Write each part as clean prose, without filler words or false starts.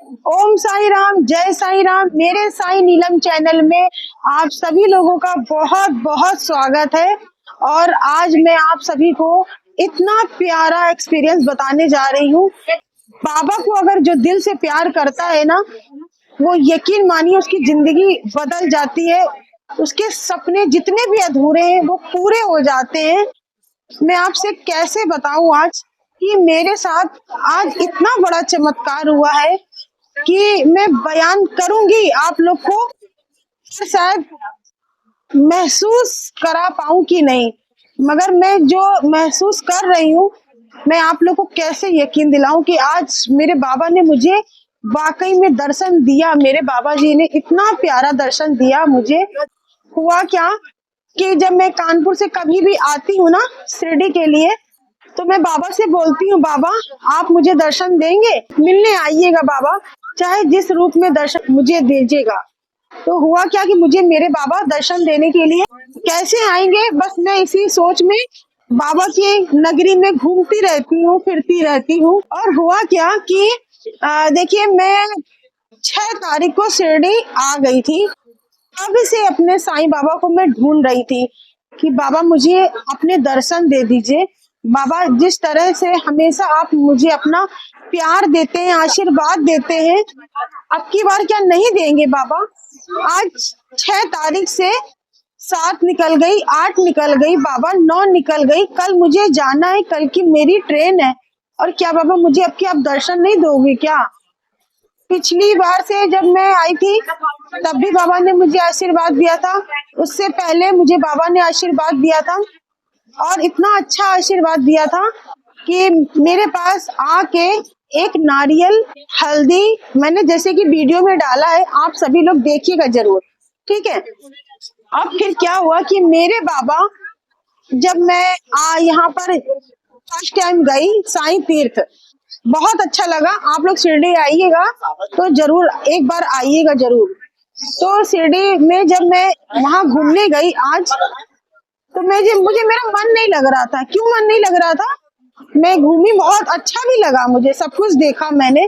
ओम साई राम, जय साई राम। मेरे साई नीलम चैनल में आप सभी लोगों का बहुत बहुत स्वागत है। और आज मैं आप सभी को इतना प्यारा एक्सपीरियंस बताने जा रही हूँ। बाबा को अगर जो दिल से प्यार करता है ना, वो यकीन मानिए उसकी जिंदगी बदल जाती है। उसके सपने जितने भी अधूरे हैं वो पूरे हो जाते हैं। मैं आपसे कैसे बताऊं आज कि मेरे साथ आज इतना बड़ा चमत्कार हुआ है कि मैं बयान करूंगी आप लोग को, पर शायद महसूस करा पाऊं कि नहीं। मगर मैं जो महसूस कर रही हूँ, मैं आप लोग को कैसे यकीन दिलाऊं कि आज मेरे बाबा ने मुझे वाकई में दर्शन दिया। मेरे बाबा जी ने इतना प्यारा दर्शन दिया मुझे। हुआ क्या कि जब मैं कानपुर से कभी भी आती हूँ ना शिरडी के लिए, तो मैं बाबा से बोलती हूँ, बाबा आप मुझे दर्शन देंगे, मिलने आइएगा बाबा, चाहे जिस रूप में दर्शन मुझे दीजिएगा। तो हुआ क्या कि मुझे मेरे बाबा दर्शन देने के लिए कैसे आएंगे, बस मैं इसी सोच में बाबा की नगरी में घूमती रहती हूँ, फिरती रहती हूँ। और हुआ क्या कि देखिए, मैं 6 तारीख को शिरडी आ गई थी। तब से अपने साईं बाबा को मैं ढूंढ रही थी कि बाबा मुझे अपने दर्शन दे दीजिए। बाबा जिस तरह से हमेशा आप मुझे अपना प्यार देते हैं, आशीर्वाद देते हैं, अब की बार क्या नहीं देंगे बाबा? आज 6 तारीख से 7 निकल गई, 8 निकल गई बाबा, 9 निकल गई। कल मुझे जाना है, कल की मेरी ट्रेन है। और क्या बाबा मुझे अब की आप दर्शन नहीं दोगे क्या? पिछली बार से जब मैं आई थी तब भी बाबा ने मुझे आशीर्वाद दिया था, उससे पहले मुझे बाबा ने आशीर्वाद दिया था। और इतना अच्छा आशीर्वाद दिया था कि मेरे पास आके एक नारियल, हल्दी, मैंने जैसे कि वीडियो में डाला है, आप सभी लोग देखिएगा जरूर, ठीक है। अब फिर क्या हुआ कि मेरे बाबा, जब मैं यहाँ पर फर्स्ट टाइम गई साईं तीर्थ, बहुत अच्छा लगा। आप लोग शिरडी आइएगा तो जरूर एक बार आइएगा जरूर। तो शिरडी में जब मैं वहां घूमने गई आज, तो मुझे मेरा मन नहीं लग रहा था। क्यों मन नहीं लग रहा था? मैं घूमी, बहुत अच्छा भी लगा मुझे, सब कुछ देखा मैंने,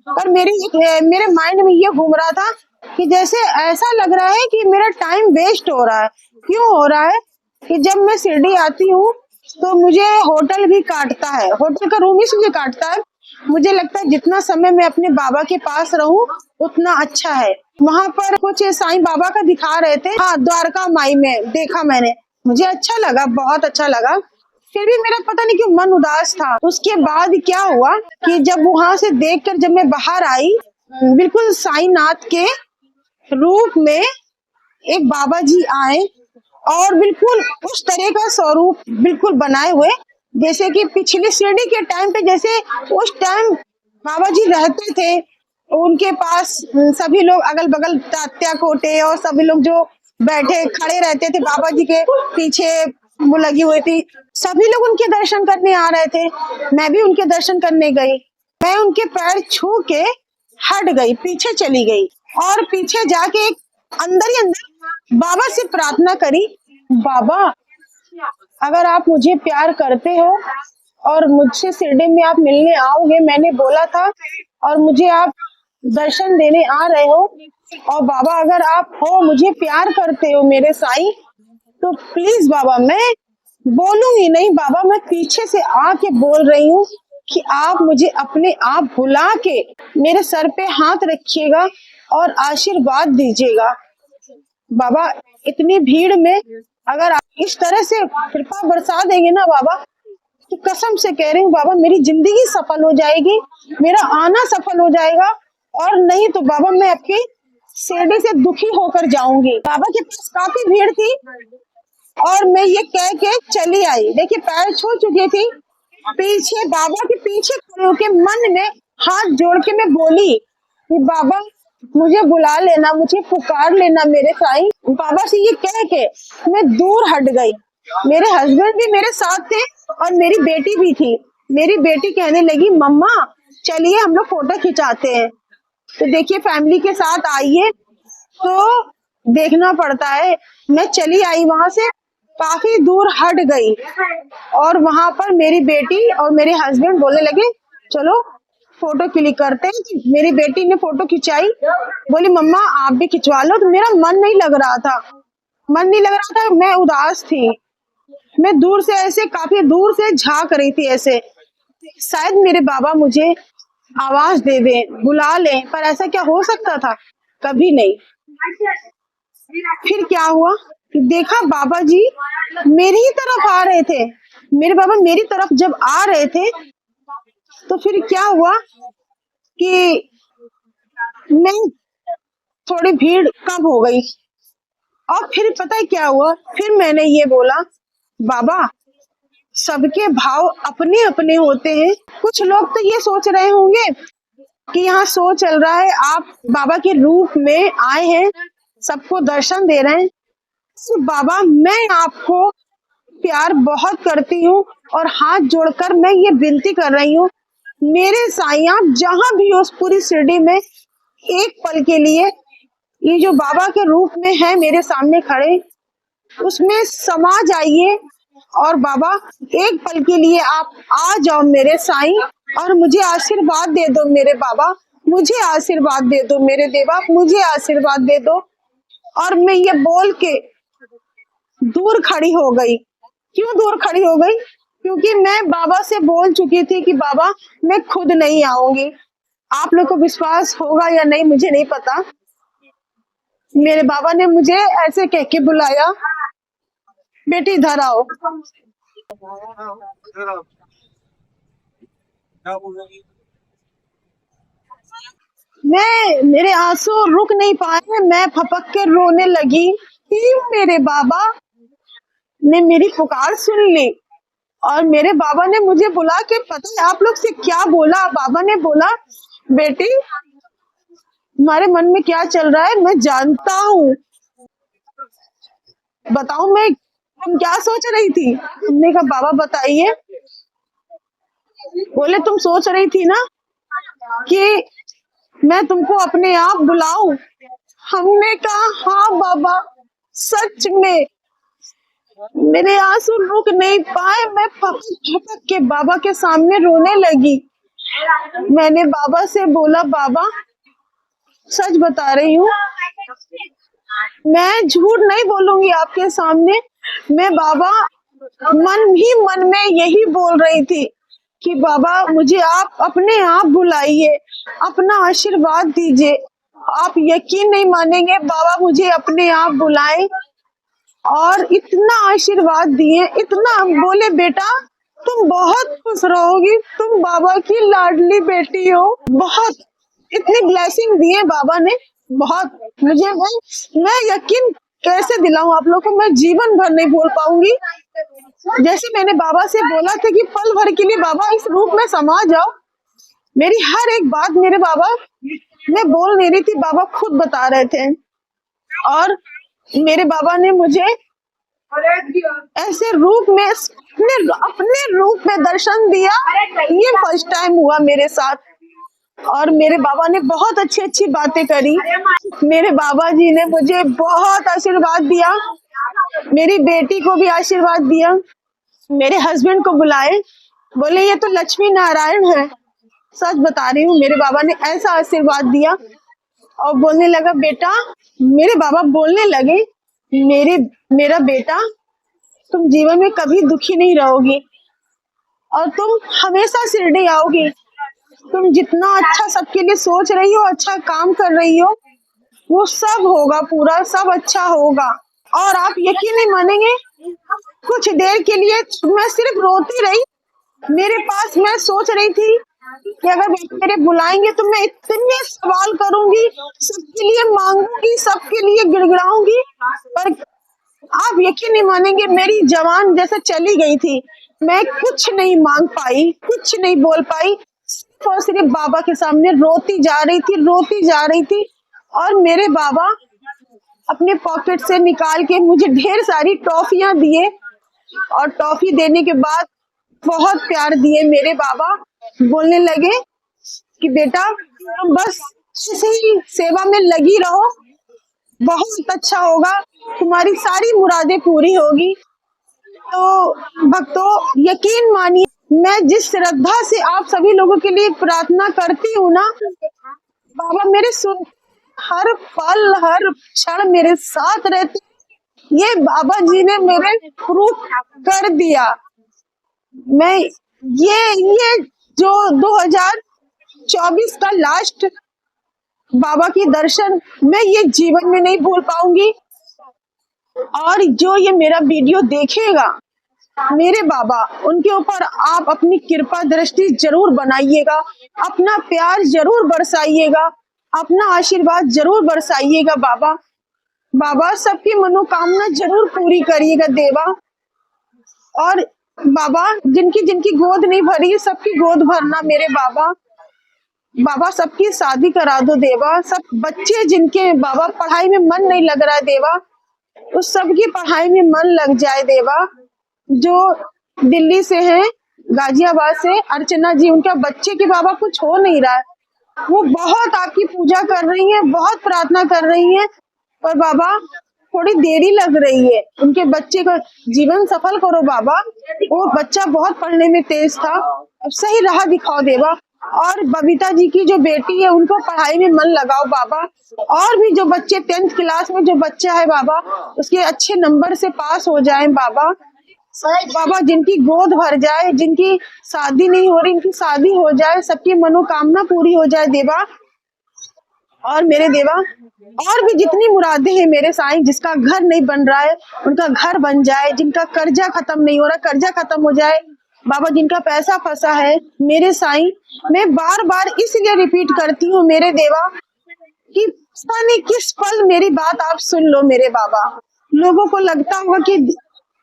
पर मेरे माइंड में ये घूम रहा था कि जैसे ऐसा लग रहा है कि मेरा टाइम वेस्ट हो रहा है। क्यों हो रहा है कि जब मैं शिरडी आती हूँ तो मुझे होटल भी काटता है, होटल का रूम इसलिए काटता है, मुझे लगता है जितना समय मैं अपने बाबा के पास रहूं उतना अच्छा है। वहां पर कुछ साईं बाबा का दिखा रहे थे, हाँ, द्वारका माई में देखा मैंने, मुझे अच्छा लगा, बहुत अच्छा लगा। फिर भी मेरा पता नहीं क्यों मन उदास था। उसके बाद क्या हुआ कि जब वहां से देखकर जब मैं बाहर आई, बिल्कुल साईनाथ के रूप में एक बाबा जी आए, और बिल्कुल उस तरह का स्वरूप बिल्कुल बनाए हुए, जैसे कि पिछले शिरडी के टाइम पे जैसे उस टाइम बाबा जी रहते थे। उनके पास सभी लोग अगल बगल तात्या कोटे और सभी लोग जो बैठे खड़े रहते थे बाबा जी के पीछे, वो लगी हुई थी, सभी लोग उनके दर्शन करने आ रहे थे। मैं भी उनके दर्शन करने गई। मैं उनके पैर छू के हट गई, पीछे चली गई, और पीछे जाके एक अंदर ही अंदर बाबा से प्रार्थना करी, बाबा अगर आप मुझे प्यार करते हो और मुझसे शिरडी में आप मिलने आओगे, मैंने बोला था, और मुझे आप दर्शन देने आ रहे हो, और बाबा अगर आप हो, मुझे प्यार करते हो मेरे साईं, तो प्लीज बाबा, मैं बोलूंगी नहीं बाबा, मैं पीछे से आके बोल रही हूँ कि आप मुझे अपने आप बुला के मेरे सर पे हाथ रखिएगा और आशीर्वाद दीजिएगा। बाबा इतनी भीड़ में अगर आप इस तरह से कृपा बरसा देंगे ना बाबा, तो कसम से कह रही हूँ बाबा, मेरी जिंदगी सफल हो जाएगी, मेरा आना सफल हो जाएगा। और नहीं तो बाबा मैं आपकी शिरडी से दुखी होकर जाऊंगी। बाबा के पास काफी भीड़ थी और मैं ये कह के चली आई। देखिए, पैर छू चुकी थी, पीछे बाबा के पीछे खड़े होके मन में हाथ जोड़ के मैं बोली कि बाबा मुझे बुला लेना, मुझे पुकार लेना मेरे साईं। बाबा से ये कह के मैं दूर हट गई। मेरे हस्बैंड भी मेरे साथ थे और मेरी बेटी भी थी। मेरी बेटी कहने लगी, मम्मा चलिए हम लोग फोटो खिंचाते हैं। तो देखिए, फैमिली के साथ आइए तो देखना पड़ता है। मैं चली आई, वहां से काफी दूर हट गई, और वहां पर मेरी बेटी और मेरे हस्बैंड बोलने लगे, चलो फोटो क्लिक करते हैं। तो मेरी बेटी ने फोटो खिंचाई, बोली मम्मा आप भी खिंचवा लो। तो मेरा मन नहीं लग रहा था, मैं उदास थी। मैं दूर से ऐसे काफी दूर से झांक रही थी ऐसे, शायद मेरे बाबा मुझे आवाज दे दें, बुला लें, पर ऐसा क्या हो सकता था? कभी नहीं। फिर क्या हुआ कि देखा बाबा जी मेरी ही तरफ आ रहे थे। मेरे बाबा मेरी तरफ जब आ रहे थे तो फिर क्या हुआ कि मैं थोड़ी भीड़ कम हो गई। और फिर पता है क्या हुआ, फिर मैंने ये बोला बाबा सबके भाव अपने अपने होते हैं। कुछ लोग तो ये सोच रहे होंगे कि यहाँ शो चल रहा है, आप बाबा के रूप में आए हैं, सबको दर्शन दे रहे हैं। तो बाबा मैं आपको प्यार बहुत करती हूँ और हाथ जोड़कर मैं ये विनती कर रही हूँ, मेरे साईं आप जहां भी हो उस पूरी शिरडी में एक पल के लिए ये जो बाबा के रूप में है मेरे सामने खड़े, उसमें समा जाइए। और बाबा एक पल के लिए आप आ जाओ मेरे साईं और मुझे आशीर्वाद दे दो मेरे बाबा, मुझे आशीर्वाद दे दो मेरे देवा, मुझे आशीर्वाद दे दो। और मैं ये बोल के दूर खड़ी हो गई। क्यों दूर खड़ी हो गई? क्योंकि मैं बाबा से बोल चुकी थी कि बाबा मैं खुद नहीं आऊंगी। आप लोग को विश्वास होगा या नहीं मुझे नहीं पता, मेरे बाबा ने मुझे ऐसे कह के बुलाया, बेटी इधर आओ। मेरे आंसू रुक नहीं पाए, मैं फपक के रोने लगी कि मेरे बाबा ने मेरी पुकार सुन ली। और मेरे बाबा ने मुझे बुला के पता है आप लोग से क्या बोला? बाबा ने बोला बेटी तुम्हारे मन में क्या चल रहा है मैं जानता हूँ, बताओ मैं तुम क्या सोच रही थी? हमने कहा बाबा बताइए। बोले तुम सोच रही थी ना कि मैं तुमको अपने आप बुलाऊं? हमने कहा हाँ बाबा सच में। मेरे आंसू रुक नहीं पाए, मैं फपक के बाबा के सामने रोने लगी। मैंने बाबा से बोला बाबा सच बता रही हूँ, मैं झूठ नहीं बोलूंगी आपके सामने। मैं बाबा मन ही मन में यही बोल रही थी कि बाबा मुझे आप अपने आप बुलाइए, अपना आशीर्वाद दीजिए। आप यकीन नहीं मानेंगे, बाबा मुझे अपने आप बुलाए और इतना आशीर्वाद दिए, इतना बोले बेटा तुम बहुत खुश रहोगी, तुम बाबा की लाडली बेटी हो। बहुत इतनी ब्लेसिंग दिए बाबा ने, बहुत मुझे मैं यकीन कैसे दिलाऊं आप लोग को, मैं जीवन भर नहीं भूल पाऊंगी। जैसे मैंने बाबा से बोला था कि पल भर के लिए बाबा इस रूप में समा जाओ, मेरी हर एक बात मेरे बाबा मैं बोल नहीं रही थी, बाबा खुद बता रहे थे। और मेरे बाबा ने मुझे ऐसे रूप में अपने रूप में दर्शन दिया, ये फर्स्ट टाइम हुआ मेरे साथ। और मेरे बाबा ने बहुत अच्छी अच्छी बातें करी, मेरे बाबा जी ने मुझे बहुत आशीर्वाद दिया, मेरी बेटी को भी आशीर्वाद दिया, मेरे हस्बैंड को बुलाए, बोले ये तो लक्ष्मी नारायण है। सच बता रही हूँ, मेरे बाबा ने ऐसा आशीर्वाद दिया और बोलने लगा बेटा, मेरे बाबा बोलने लगे मेरा बेटा तुम जीवन में कभी दुखी नहीं रहोगी और तुम हमेशा शिरडी आओगी। तुम जितना अच्छा सबके लिए सोच रही हो, अच्छा काम कर रही हो, वो सब होगा, पूरा सब अच्छा होगा। और आप यकीन नहीं मानेंगे, कुछ देर के लिए मैं सिर्फ रोती रही। मेरे पास मैं सोच रही थी कि अगर मेरे बुलाएंगे तो मैं इतने सवाल करूंगी, सबके लिए मांगूंगी, सबके लिए गिड़गिड़ाऊंगी, पर आप यकीन नहीं मानेंगे मेरी जवान जैसे चली गई थी। मैं कुछ नहीं मांग पाई, कुछ नहीं बोल पाई, सिर्फ और सिर्फ बाबा के सामने रोती जा रही थी, रोती जा रही थी। और मेरे बाबा अपने पॉकेट से निकाल के मुझे ढेर सारी टॉफियां दिए और टॉफी देने के बाद बहुत प्यार दिए मेरे बाबा। बोलने लगे कि बेटा तुम बस ऐसे ही सेवा में लगी रहो, बहुत अच्छा होगा, तुम्हारी सारी मुरादें पूरी होगी। तो भक्तों यकीन मानिए मैं जिस श्रद्धा से आप सभी लोगों के लिए प्रार्थना करती हूँ ना, बाबा मेरे सुन, हर पल हर क्षण मेरे साथ रहते, ये बाबा जी ने मेरे प्रूफ कर दिया। मैं ये जो 2024 का लास्ट बाबा की दर्शन मैं ये जीवन में नहीं भूल पाऊंगी। और जो ये मेरा वीडियो देखेगा मेरे बाबा, उनके ऊपर आप अपनी कृपा दृष्टि जरूर बनाइएगा, अपना प्यार जरूर बरसाइएगा, अपना आशीर्वाद जरूर बरसाइएगा बाबा। बाबा सबकी मनोकामना जरूर पूरी करिएगा देवा। और बाबा जिनकी जिनकी गोद नहीं भरी सबकी गोद भरना मेरे बाबा। बाबा सबकी शादी करा दो देवा। सब बच्चे जिनके बाबा पढ़ाई में मन नहीं लग रहा है देवा, उस सबकी पढ़ाई में मन लग जाए देवा। जो दिल्ली से हैं, गाजियाबाद से अर्चना जी, उनका बच्चे के बाबा कुछ हो नहीं रहा है, वो बहुत आपकी पूजा कर रही हैं, बहुत प्रार्थना कर रही हैं, पर बाबा थोड़ी देरी लग रही है। उनके बच्चे का जीवन सफल करो बाबा। वो बच्चा बहुत पढ़ने में तेज था, अब सही राह दिखाओ देवा। और बबीता जी की जो बेटी है उनको पढ़ाई में मन लगाओ बाबा। और भी जो बच्चे 10th क्लास में जो बच्चा है बाबा, उसके अच्छे नंबर से पास हो जाए बाबा। बाबा जिनकी गोद भर जाए, जिनकी शादी नहीं हो रही इनकी शादी हो जाए, सबकी मनोकामना पूरी हो जाए देवा। और मेरे देवा और भी जितनी मुरादें हैं मेरे साईं, जिसका घर नहीं बन रहा है उनका घर बन जाए, जिनका कर्जा खत्म नहीं हो रहा कर्जा खत्म हो जाए बाबा, जिनका पैसा फंसा है मेरे साईं। मैं बार बार इसलिए रिपीट करती हूँ मेरे देवा कि पता नहीं किस पल मेरी बात आप सुन लो मेरे बाबा। लोगों को लगता होगा कि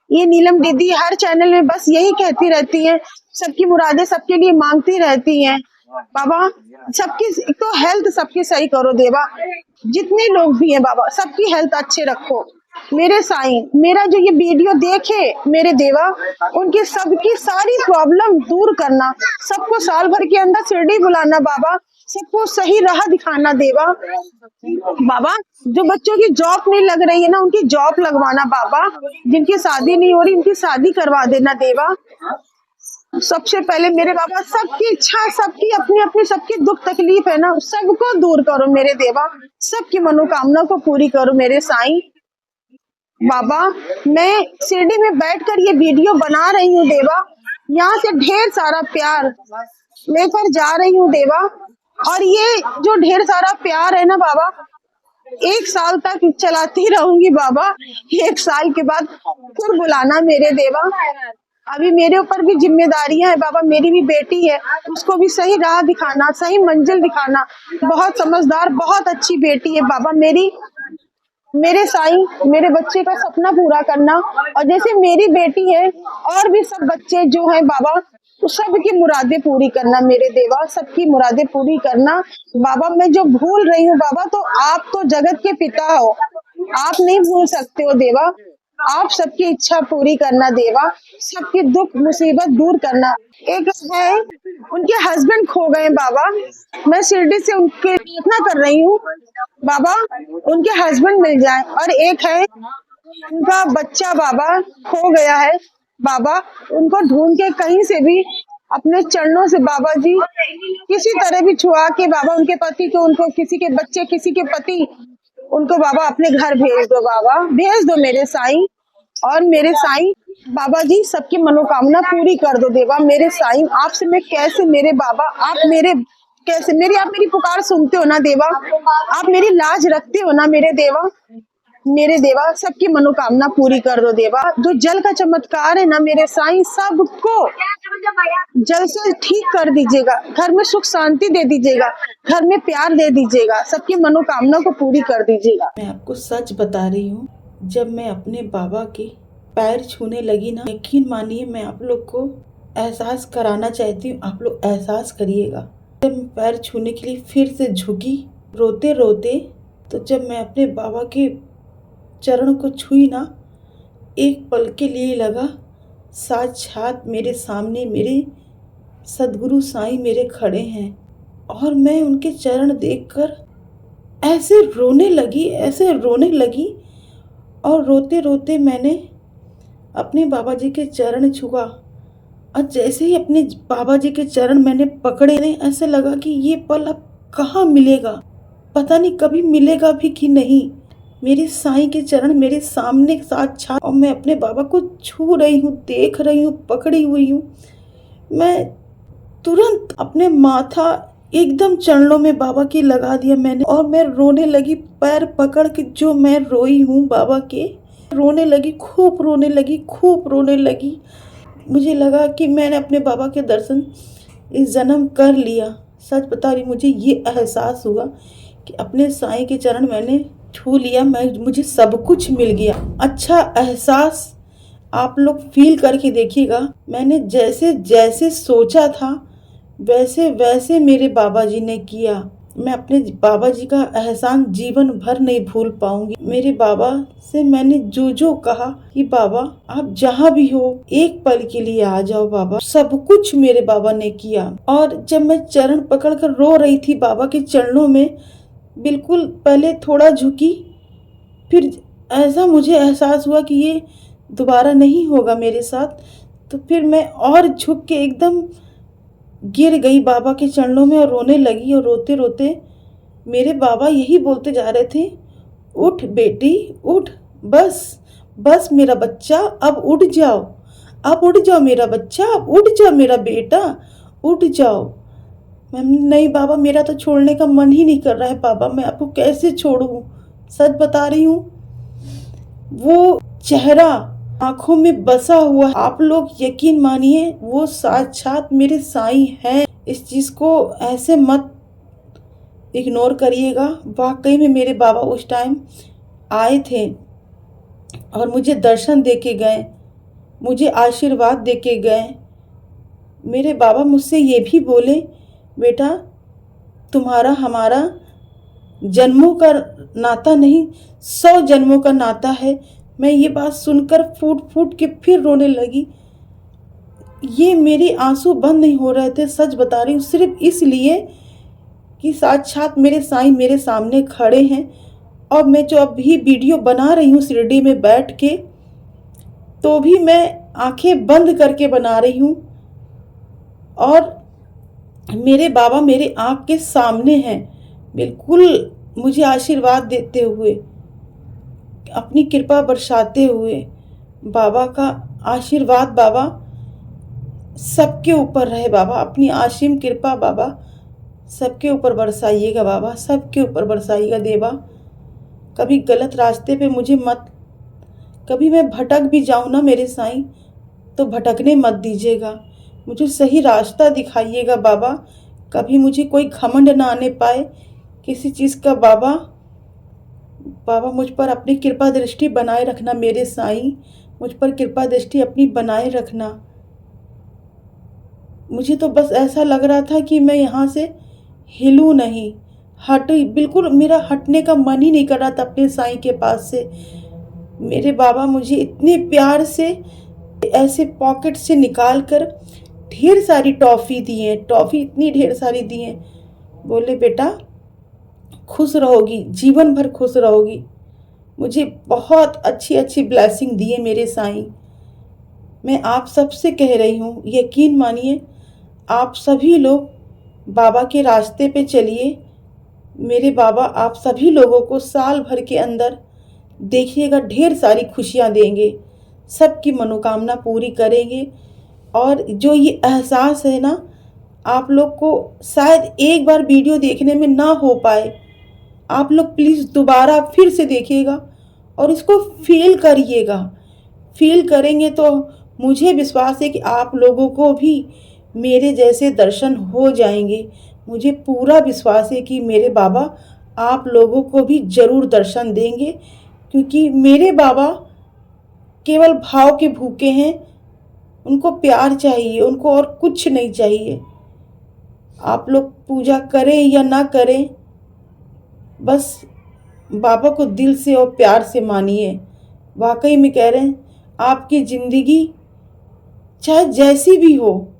ये नीलम दीदी हर चैनल में बस यही कहती रहती है, सबकी मुरादें सबके लिए मांगती रहती हैं। बाबा सबकी एक तो हेल्थ सबकी सही करो देवा, जितने लोग भी हैं बाबा सबकी हेल्थ अच्छे रखो मेरे साईं। मेरा जो ये वीडियो देखे मेरे देवा, उनकी सबकी सारी प्रॉब्लम दूर करना, सबको साल भर के अंदर शिरडी बुलाना बाबा, सबको सही राह दिखाना देवा। बाबा जो बच्चों की जॉब नहीं लग रही है ना, उनकी जॉब लगवाना बाबा। जिनकी शादी नहीं हो रही उनकी शादी करवा देना देवा। सबसे पहले मेरे बाबा सबकी इच्छा, सबकी अपनी अपनी सबकी दुख तकलीफ है ना, सबको दूर करो मेरे देवा, सबकी मनोकामना को पूरी करो मेरे साईं। बाबा मैं शिरडी में बैठकर ये वीडियो बना रही हूँ देवा, यहाँ से ढेर सारा प्यार लेकर जा रही हूँ देवा। और ये जो ढेर सारा प्यार है ना बाबा, 1 साल तक चलाती रहूंगी बाबा। 1 साल के बाद फिर बुलाना मेरे देवा। अभी मेरे ऊपर भी जिम्मेदारियां है बाबा, मेरी भी बेटी है, उसको भी सही राह दिखाना, सही मंजिल दिखाना। बहुत समझदार बहुत अच्छी बेटी है बाबा मेरी। मेरे साईं मेरे बच्चे का सपना पूरा करना, और जैसे मेरी बेटी है और भी सब बच्चे जो हैं बाबा, तो सबकी मुरादें पूरी करना मेरे देवा, सबकी मुरादें पूरी करना बाबा। मैं जो भूल रही हूँ बाबा, तो आप तो जगत के पिता हो, आप नहीं भूल सकते हो देवा। आप सबकी इच्छा पूरी करना देवा, सबकी दुख मुसीबत दूर करना। एक है उनके हस्बैंड खो गए बाबा, मैं शिरडी से उनके प्रार्थना कर रही हूँ बाबा, उनके हस्बैंड मिल जाए। और एक है उनका बच्चा बाबा खो गया है बाबा, उनको ढूंढ के कहीं से भी अपने चरणों से बाबा जी किसी तरह भी छुआ के बाबा, उनके पति को, उनको किसी के बच्चे किसी के पति उनको बाबा अपने घर भेज दो बाबा, भेज दो मेरे साईं। और मेरे साईं बाबा जी सबकी मनोकामना पूरी कर दो देवा मेरे साईं। आपसे मैं कैसे मेरे बाबा, आप मेरे कैसे मेरी आप मेरी पुकार सुनते हो ना देवा, आप मेरी लाज रखते हो ना मेरे देवा। मेरे देवा सबकी मनोकामना पूरी कर दो देवा। जो जल का चमत्कार है ना मेरे साईं, सबको जल से ठीक कर दीजिएगा, घर में सुख शांति दे दीजिएगा, घर में प्यार दे दीजिएगा, सबकी मनोकामना को पूरी कर दीजिएगा। मैं आपको सच बता रही हूँ, जब मैं अपने बाबा के पैर छूने लगी ना, यकीन मानिए मैं आप लोग को एहसास कराना चाहती हूँ, आप लोग एहसास करिएगा। जब मैं पैर छूने के लिए फिर से झुकी रोते रोते, तो जब मैं अपने बाबा के चरण को छुई ना, एक पल के लिए लगा साक्षात मेरे सामने मेरे सदगुरु साईं मेरे खड़े हैं। और मैं उनके चरण देखकर ऐसे रोने लगी। और रोते रोते मैंने अपने बाबा जी के चरण छुआ। और जैसे ही अपने बाबा जी के चरण मैंने पकड़े, ऐसे लगा कि ये पल अब कहाँ मिलेगा, पता नहीं कभी मिलेगा भी कि नहीं। मेरे साईं के चरण मेरे सामने साक्षात, और मैं अपने बाबा को छू रही हूँ, देख रही हूँ, पकड़ी हुई हूँ। मैं तुरंत अपने माथा एकदम चरणों में बाबा की लगा दिया मैंने, और मैं रोने लगी, पैर पकड़ के जो मैं रोई हूँ बाबा के, रोने लगी, खूब रोने लगी, खूब रोने लगी। मुझे लगा कि मैंने अपने बाबा के दर्शन इस जन्म कर लिया। सच बता रही, मुझे ये एहसास हुआ कि अपने साईं के चरण मैंने छू लिया, मुझे सब कुछ मिल गया। अच्छा एहसास आप लोग फील करके देखिएगा। मैंने जैसे जैसे सोचा था वैसे वैसे मेरे बाबा जी ने किया। मैं अपने बाबा जी का एहसान जीवन भर नहीं भूल पाऊंगी। मेरे बाबा से मैंने जो जो कहा कि बाबा आप जहाँ भी हो एक पल के लिए आ जाओ बाबा, सब कुछ मेरे बाबा ने किया। और जब मैं चरण पकड़कर रो रही थी बाबा के चरणों में, बिल्कुल पहले थोड़ा झुकी, फिर ऐसा मुझे एहसास हुआ कि ये दोबारा नहीं होगा मेरे साथ, तो फिर मैं और झुक के एकदम गिर गई बाबा के चरणों में और रोने लगी। और रोते रोते मेरे बाबा यही बोलते जा रहे थे, उठ बेटी उठ, बस बस मेरा बच्चा, अब उठ जाओ, अब उठ जाओ मेरा बच्चा, अब उठ जाओ मेरा बेटा, उठ जाओ। मैं नहीं बाबा, मेरा तो छोड़ने का मन ही नहीं कर रहा है बाबा, मैं आपको कैसे छोड़ूं। सच बता रही हूँ, वो चेहरा आंखों में बसा हुआ, आप लोग यकीन मानिए वो साक्षात मेरे साईं हैं। इस चीज को ऐसे मत इग्नोर करिएगा। वाकई में मेरे बाबा उस टाइम आए थे और मुझे दर्शन दे के गए, मुझे आशीर्वाद दे के गए। मेरे बाबा मुझसे ये भी बोले, बेटा तुम्हारा हमारा जन्मों का नाता नहीं, 100 जन्मों का नाता है। मैं ये बात सुनकर फूट फूट के फिर रोने लगी। ये मेरे आंसू बंद नहीं हो रहे थे, सच बता रही हूँ, सिर्फ इसलिए कि साक्षात मेरे साईं मेरे सामने खड़े हैं। और मैं जो अभी वीडियो बना रही हूँ शिरडी में बैठ के, तो भी मैं आंखें बंद करके बना रही हूँ और मेरे बाबा मेरे आँख के सामने हैं, बिल्कुल मुझे आशीर्वाद देते हुए, अपनी कृपा बरसाते हुए। बाबा का आशीर्वाद बाबा सबके ऊपर रहे बाबा, अपनी असीम कृपा बाबा सबके ऊपर बरसाइएगा बाबा, सबके ऊपर बरसाइएगा देवा। कभी गलत रास्ते पे मुझे मत, कभी मैं भटक भी जाऊँ ना मेरे साईं, तो भटकने मत दीजिएगा, मुझे सही रास्ता दिखाइएगा बाबा। कभी मुझे कोई घमंड ना आने पाए किसी चीज़ का बाबा। बाबा मुझ पर अपनी कृपा दृष्टि बनाए रखना मेरे साईं, मुझ पर कृपा दृष्टि अपनी बनाए रखना। मुझे तो बस ऐसा लग रहा था कि मैं यहाँ से हिलूँ नहीं, बिल्कुल मेरा हटने का मन ही नहीं कर रहा था अपने साईं के पास से। मेरे बाबा मुझे इतने प्यार से ऐसे पॉकेट से निकाल कर ढेर सारी टॉफ़ी दिए, टॉफ़ी इतनी ढेर सारी दिए। बोले बेटा खुश रहोगी, जीवन भर खुश रहोगी। मुझे बहुत अच्छी अच्छी ब्लेसिंग दिए मेरे साईं। मैं आप सबसे कह रही हूँ, यकीन मानिए आप सभी लोग बाबा के रास्ते पे चलिए। मेरे बाबा आप सभी लोगों को साल भर के अंदर देखिएगा ढेर सारी खुशियाँ देंगे, सबकी मनोकामना पूरी करेंगे। और जो ये एहसास है ना, आप लोग को शायद एक बार वीडियो देखने में ना हो पाए, आप लोग प्लीज़ दोबारा फिर से देखिएगा और इसको फील करिएगा। फील करेंगे तो मुझे विश्वास है कि आप लोगों को भी मेरे जैसे दर्शन हो जाएंगे। मुझे पूरा विश्वास है कि मेरे बाबा आप लोगों को भी ज़रूर दर्शन देंगे, क्योंकि मेरे बाबा केवल भाव के भूखे हैं। उनको प्यार चाहिए, उनको और कुछ नहीं चाहिए। आप लोग पूजा करें या ना करें, बस बाबा को दिल से और प्यार से मानिए। वाकई में कह रहे हैं, आपकी ज़िंदगी चाहे जैसी भी हो,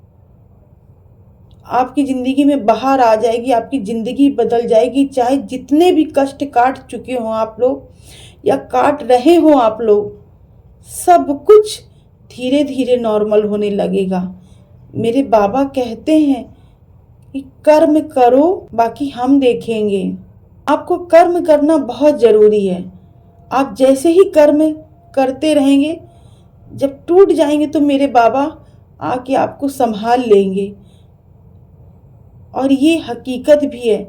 आपकी ज़िंदगी में बाहर आ जाएगी, आपकी ज़िंदगी बदल जाएगी। चाहे जितने भी कष्ट काट चुके हों आप लोग या काट रहे हों आप लोग, सब कुछ धीरे धीरे नॉर्मल होने लगेगा। मेरे बाबा कहते हैं कि कर्म करो बाकी हम देखेंगे। आपको कर्म करना बहुत ज़रूरी है। आप जैसे ही कर्म करते रहेंगे, जब टूट जाएंगे तो मेरे बाबा आके आपको संभाल लेंगे। और ये हकीकत भी है।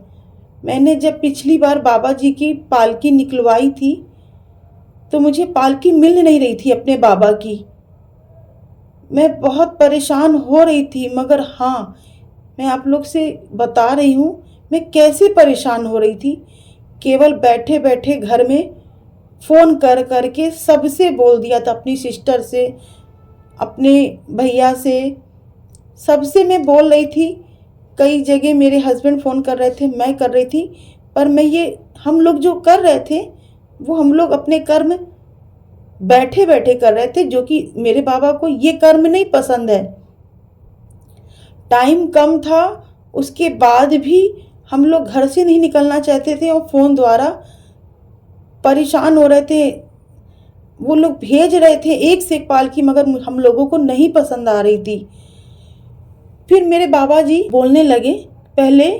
मैंने जब पिछली बार बाबा जी की पालकी निकलवाई थी तो मुझे पालकी मिल नहीं रही थी अपने बाबा की। मैं बहुत परेशान हो रही थी, मगर हाँ, मैं आप लोग से बता रही हूँ मैं कैसे परेशान हो रही थी। केवल बैठे बैठे घर में फ़ोन कर कर के सबसे बोल दिया था, अपनी सिस्टर से, अपने भैया से, सबसे मैं बोल रही थी। कई जगह मेरे हस्बैंड फ़ोन कर रहे थे, मैं कर रही थी, पर हम लोग जो कर रहे थे वो हम लोग अपने कर्म बैठे बैठे कर रहे थे, जो कि मेरे बाबा को ये कर्म नहीं पसंद है। टाइम कम था, उसके बाद भी हम लोग घर से नहीं निकलना चाहते थे और फ़ोन द्वारा परेशान हो रहे थे। वो लोग भेज रहे थे एक से एक पालकी, मगर हम लोगों को नहीं पसंद आ रही थी। फिर मेरे बाबा जी बोलने लगे, पहले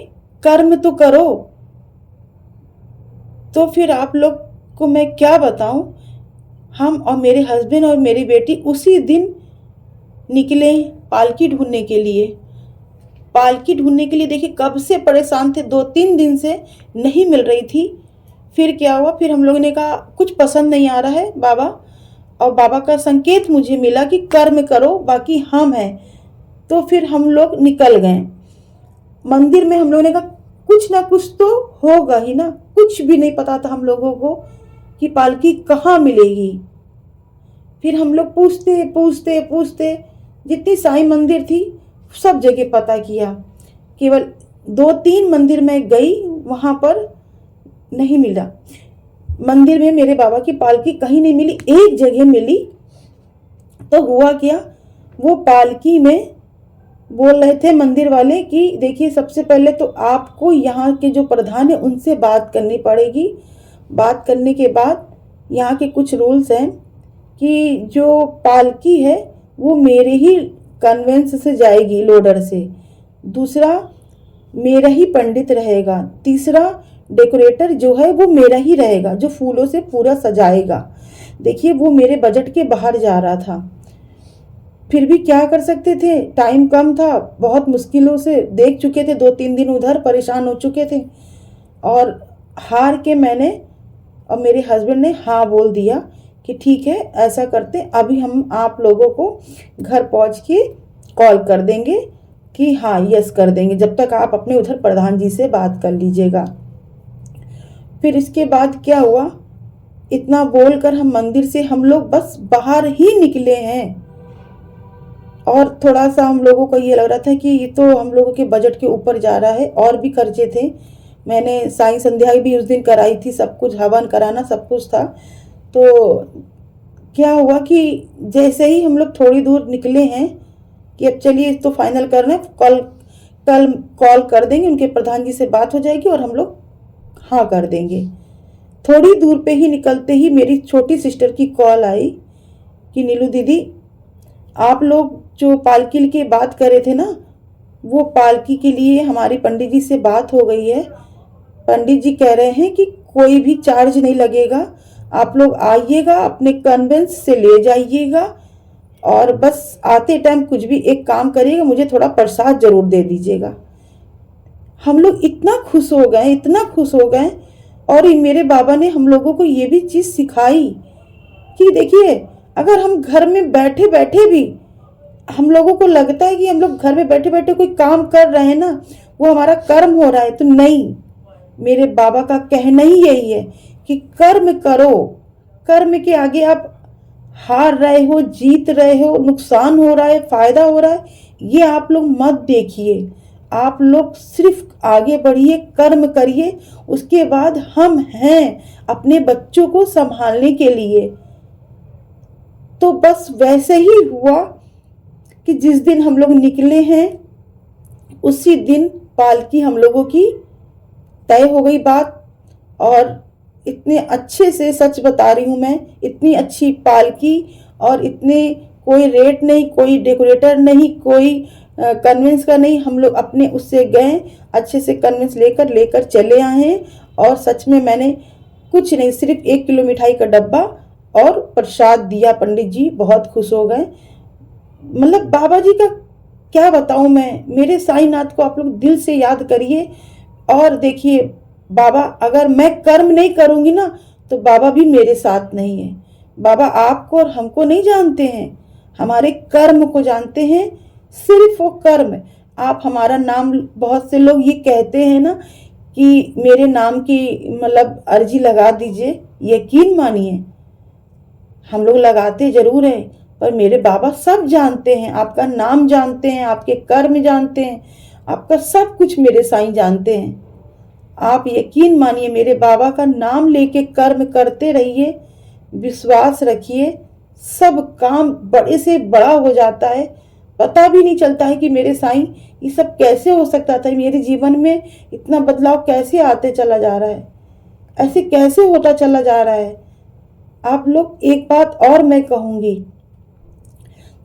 कर्म तो करो। तो फिर आप लोग को मैं क्या बताऊं, हम और मेरे हस्बैंड और मेरी बेटी उसी दिन निकले पालकी ढूंढने के लिए। पालकी ढूंढने के लिए देखिए कब से परेशान थे, 2-3 दिन से नहीं मिल रही थी। फिर क्या हुआ, फिर हम लोगों ने कहा कुछ पसंद नहीं आ रहा है बाबा, और बाबा का संकेत मुझे मिला कि कर्म करो बाकी हम हैं। तो फिर हम लोग निकल गए मंदिर में। हम लोगों ने कहा कुछ ना कुछ तो होगा ही ना। कुछ भी नहीं पता था हम लोगों को कि पालकी कहाँ मिलेगी। फिर हम लोग पूछते पूछते पूछते जितनी साईं मंदिर थी सब जगह पता किया। केवल 2-3 मंदिर में गई, वहाँ पर नहीं मिला। मंदिर में मेरे बाबा की पालकी कहीं नहीं मिली, एक जगह मिली। तो हुआ क्या, वो पालकी में बोल रहे थे मंदिर वाले कि देखिए सबसे पहले तो आपको यहाँ के जो प्रधान है उनसे बात करनी पड़ेगी। बात करने के बाद यहाँ के कुछ रूल्स हैं कि जो पालकी है वो मेरे ही कन्वेंस से जाएगी, लोडर से। दूसरा, मेरा ही पंडित रहेगा। तीसरा, डेकोरेटर जो है वो मेरा ही रहेगा, जो फूलों से पूरा सजाएगा। देखिए वो मेरे बजट के बाहर जा रहा था, फिर भी क्या कर सकते थे, टाइम कम था, बहुत मुश्किलों से देख चुके थे, 2-3 दिन उधर परेशान हो चुके थे। और हार के मैंने और मेरे हस्बैंड ने हाँ बोल दिया कि ठीक है ऐसा करते, अभी हम आप लोगों को घर पहुंच के कॉल कर देंगे कि हाँ यस कर देंगे, जब तक आप अपने उधर प्रधान जी से बात कर लीजिएगा। फिर इसके बाद क्या हुआ, इतना बोलकर मंदिर से हम लोग बस बाहर ही निकले हैं। और थोड़ा सा हम लोगों को ये लग रहा था कि ये तो हम लोगों के बजट के ऊपर जा रहा है। और भी खर्चे थे, मैंने साईं संध्या भी उस दिन कराई थी, सब कुछ हवन कराना सब कुछ था। तो क्या हुआ कि जैसे ही हम लोग थोड़ी दूर निकले हैं कि अब चलिए तो फाइनल करना है, कल कॉल कर देंगे, उनके प्रधान जी से बात हो जाएगी और हम लोग हाँ कर देंगे। थोड़ी दूर पे ही निकलते ही मेरी छोटी सिस्टर की कॉल आई कि नीलू दीदी, आप लोग जो पालकी की बात कर रहे थे ना, वो पालकी के लिए हमारी पंडित जी से बात हो गई है। पंडित जी कह रहे हैं कि कोई भी चार्ज नहीं लगेगा, आप लोग आइएगा, अपने कन्वेंस से ले जाइएगा, और बस आते टाइम कुछ भी एक काम करिएगा, मुझे थोड़ा प्रसाद जरूर दे दीजिएगा। हम लोग इतना खुश हो गए, इतना खुश हो गए। और मेरे बाबा ने हम लोगों को ये भी चीज़ सिखाई कि देखिए अगर हम घर में बैठे बैठे भी, हम लोगों को लगता है कि हम लोग घर में बैठे बैठे कोई काम कर रहे हैं ना, वो हमारा कर्म हो रहा है, तो नहीं, मेरे बाबा का कहना ही यही है कि कर्म करो। कर्म के आगे आप हार रहे हो, जीत रहे हो, नुकसान हो रहा है, फायदा हो रहा है, ये आप लोग मत देखिए। आप लोग सिर्फ आगे बढ़िए, कर्म करिए। उसके बाद हम हैं अपने बच्चों को संभालने के लिए। तो बस वैसे ही हुआ कि जिस दिन हम लोग निकले हैं उसी दिन पालकी हम लोगों की तय हो गई बात। और इतने अच्छे से, सच बता रही हूँ मैं, इतनी अच्छी पालकी, और इतने कोई रेट नहीं, कोई डेकोरेटर नहीं, कोई कन्विंस का नहीं, हम लोग अपने उससे गए, अच्छे से कन्विंस लेकर चले आए हैं। और सच में मैंने कुछ नहीं, सिर्फ 1 किलो मिठाई का डब्बा और प्रसाद दिया। पंडित जी बहुत खुश हो गए। मतलब बाबा जी का क्या बताऊं मैं। मेरे साईनाथ को आप लोग दिल से याद करिए और देखिए, बाबा अगर मैं कर्म नहीं करूंगी ना तो बाबा भी मेरे साथ नहीं है। बाबा आपको और हमको नहीं जानते हैं, हमारे कर्म को जानते हैं, सिर्फ वो कर्म। आप हमारा नाम, बहुत से लोग ये कहते हैं ना कि मेरे नाम की मतलब अर्जी लगा दीजिए, यकीन मानिए हम लोग लगाते जरूर हैं, पर मेरे बाबा सब जानते हैं, आपका नाम जानते हैं, आपके कर्म जानते हैं, आपका सब कुछ मेरे साईं जानते हैं। आप यकीन मानिए, मेरे बाबा का नाम लेके कर्म करते रहिए, विश्वास रखिए, सब काम बड़े से बड़ा हो जाता है। पता भी नहीं चलता है कि मेरे साईं ये सब कैसे हो सकता था, मेरे जीवन में इतना बदलाव कैसे आते चला जा रहा है, ऐसे कैसे होता चला जा रहा है। आप लोग एक बात और मैं कहूंगी,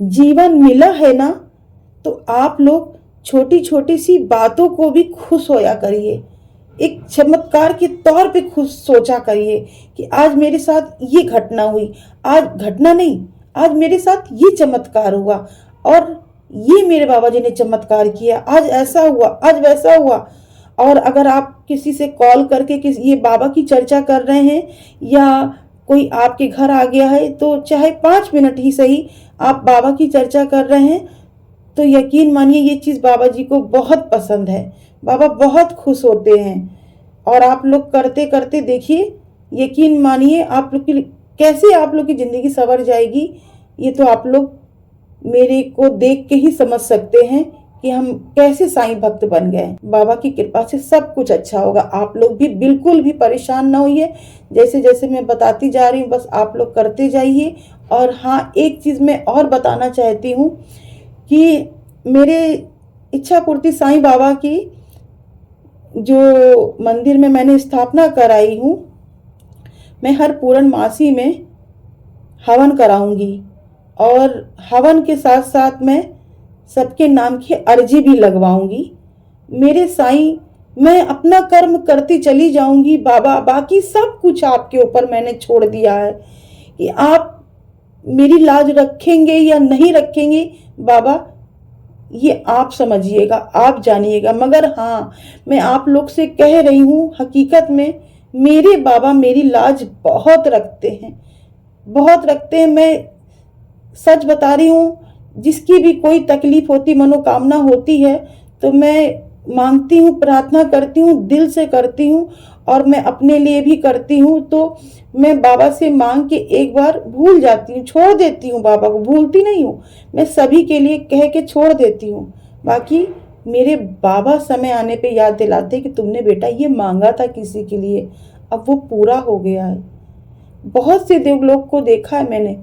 जीवन मिला है ना तो आप लोग छोटी छोटी सी बातों को भी खुश होया करिए, एक चमत्कार के तौर पे खुश सोचा करिए कि आज मेरे साथ ये घटना हुई, आज घटना नहीं, आज मेरे साथ ये चमत्कार हुआ और ये मेरे बाबा जी ने चमत्कार किया, आज ऐसा हुआ, आज वैसा हुआ। और अगर आप किसी से कॉल करके ये बाबा की चर्चा कर रहे हैं या कोई आपके घर आ गया है, तो चाहे 5 मिनट ही सही आप बाबा की चर्चा कर रहे हैं, तो यकीन मानिए ये चीज़ बाबा जी को बहुत पसंद है, बाबा बहुत खुश होते हैं। और आप लोग करते करते देखिए, यकीन मानिए आप लोग की कैसे आप लोग की ज़िंदगी संवर जाएगी। ये तो आप लोग मेरे को देख के ही समझ सकते हैं कि हम कैसे साईं भक्त बन गए। बाबा की कृपा से सब कुछ अच्छा होगा। आप लोग भी बिल्कुल भी परेशान ना होइए, जैसे जैसे मैं बताती जा रही हूँ बस आप लोग करते जाइए। और हाँ, एक चीज़ मैं और बताना चाहती हूँ कि मेरे इच्छा पूर्ति साईं बाबा की जो मंदिर में मैंने स्थापना कराई हूँ, मैं हर पूर्णमासी में हवन कराऊंगी और हवन के साथ साथ मैं सबके नाम की अर्जी भी लगवाऊंगी। मेरे साईं, मैं अपना कर्म करती चली जाऊंगी बाबा, बाकी सब कुछ आपके ऊपर मैंने छोड़ दिया है कि आप मेरी लाज रखेंगे या नहीं रखेंगे बाबा, ये आप समझिएगा, आप जानिएगा। मगर हाँ, मैं आप लोग से कह रही हूँ, हकीकत में मेरे बाबा मेरी लाज बहुत रखते हैं, बहुत रखते हैं। मैं सच बता रही हूँ, जिसकी भी कोई तकलीफ होती, मनोकामना होती है, तो मैं मांगती हूँ, प्रार्थना करती हूँ, दिल से करती हूँ और मैं अपने लिए भी करती हूँ। तो मैं बाबा से मांग के एक बार भूल जाती हूँ, छोड़ देती हूँ, बाबा को भूलती नहीं हूँ, मैं सभी के लिए कह के छोड़ देती हूँ। बाकी मेरे बाबा समय आने पे याद दिलाते कि तुमने बेटा ये मांगा था किसी के लिए, अब वो पूरा हो गया है। बहुत से देवलोक को देखा है मैंने,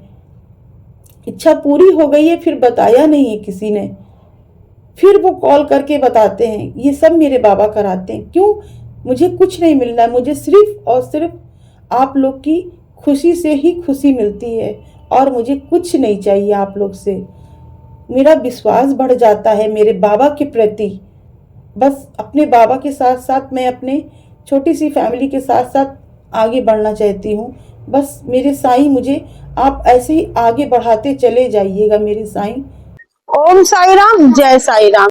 इच्छा पूरी हो गई है फिर बताया नहीं है किसी ने, फिर वो कॉल करके बताते हैं। ये सब मेरे बाबा कराते हैं। क्यों? मुझे कुछ नहीं मिलना है, मुझे सिर्फ और सिर्फ आप लोग की खुशी से ही खुशी मिलती है और मुझे कुछ नहीं चाहिए आप लोग से। मेरा विश्वास बढ़ जाता है मेरे बाबा के प्रति। बस अपने बाबा के साथ साथ मैं अपने छोटी सी फैमिली के साथ साथ आगे बढ़ना चाहती हूँ। बस मेरे साईं, मुझे आप ऐसे ही आगे बढ़ाते चले जाइएगा मेरे साईं। ओम साई राम, जय साई राम।